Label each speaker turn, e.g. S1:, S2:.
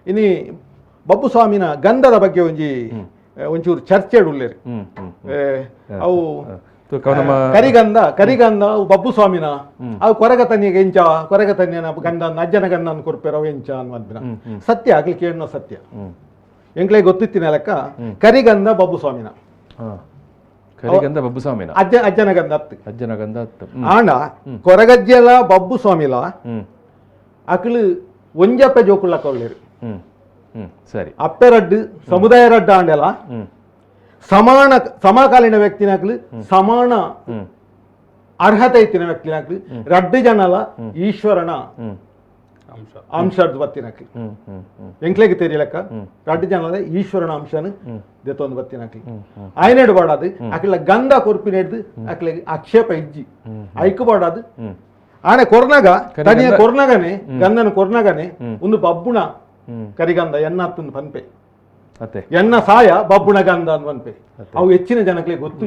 S1: ಇನಿ ಬಬ್ಬು ಸ್ವಾಮಿನ ಗಂಧದ ಬಗ್ಗೆ ಒಂಚೂರು ಚರ್ಚೆ ಉಳ್ಳೇರಿ ಅವು ಕರಿಗಂಧ ಅವು ಬಬ್ಬು ಸ್ವಾಮಿನ ಅವು ಕೊರಗ ತನ್ನಿಗೆ ಎಂಚ ಕೊರಗ ತನ್ನಿನ ಗಂಧ ಅಜ್ಜನ ಗಂಧ ಕೊರ್ಪೇರವ ಎಂಚ ಅನ್ನೋದಿನ ಸತ್ಯ ಆಗ್ಲಿಕ್ಕೆ ಕೇಳೋ ಸತ್ಯ ಎಂಕ್ಲೆ ಗೊತ್ತಿತ್ತಿನ ಲೆಕ್ಕ ಕರಿಗಂಧ ಬಬ್ಬು ಸ್ವಾಮಿನ
S2: ಕರಿಗಂಧ ಬಬ್ಬು ಸ್ವಾಮಿನ
S1: ಅಜ್ಜನ ಗಂಧ
S2: ಹತ್ತು
S1: ಆಂಡ ಕೊರಗಜ್ಜಲ ಬಬ್ಬು ಸ್ವಾಮಿಲ ಅಕ್ಲು ಒಂಜಪ್ಪೆ ಜೋಕುಳ್ಳಕ್ಕ ಒಳ್ಳೇರು
S2: ಸರಿ
S1: ಅಪ್ಪೆ ರಡ್ಡು ಸಮುದಾಯ ರಡ್ಡ ಆಂಡೆಲ ಸಮಕಾಲೀನ ವ್ಯಕ್ತಿನಾಕ್ಲು ಸಮಾನ ಅರ್ಹತೆ ಇತ್ತಿನ ವ್ಯಕ್ತಿನಾಕ್ಲು ರಡ್ಡು ಜನಲ ಈಶ್ವರನ ಅಂಶದ ಬತ್ತಿನಾಕ್ಲಿ ಎಂಕ್ಲೆಗೆ ತೆರಿಯಲಕ್ಕ ರಡ್ಡು ಜನಲ ಈಶ್ವರನ ಅಂಶನ ದೆತ್ತೊಂದು ಬತ್ತಿನಾಕ್ಲಿ ಆಯ್ನೆಡು ಬಾಡದು ಅಕ್ಲ ಗಂಧ ಕೊರ್ಪಿನ ಹಿಡ್ದು ಅಕ್ಲೆಗೆ ಆಕ್ಷೇಪ ಇಜ್ಜಿ ಐಕು ಬಾಡದು ಆನೆ ಕೊರ್ನಾಗ ತನಿಯ ಕೊರ್ನಾಗನೆ ಗಂಧನ ಕೊರ್ನಾಗನೆ ಒಂದು ಬಬ್ಬುಣ ಕರಿಗಂಧ ಎನ್ನ ಪನ್ಪೆ ಎನ್ನ ಸಾಯ ಬಬ್ಬುಣ ಗಂಧ ಅಂತ ಪನ್ಪೆ ಅವು ಹೆಚ್ಚಿನ ಜನಕ್ಕೆ ಗೊತ್ತು.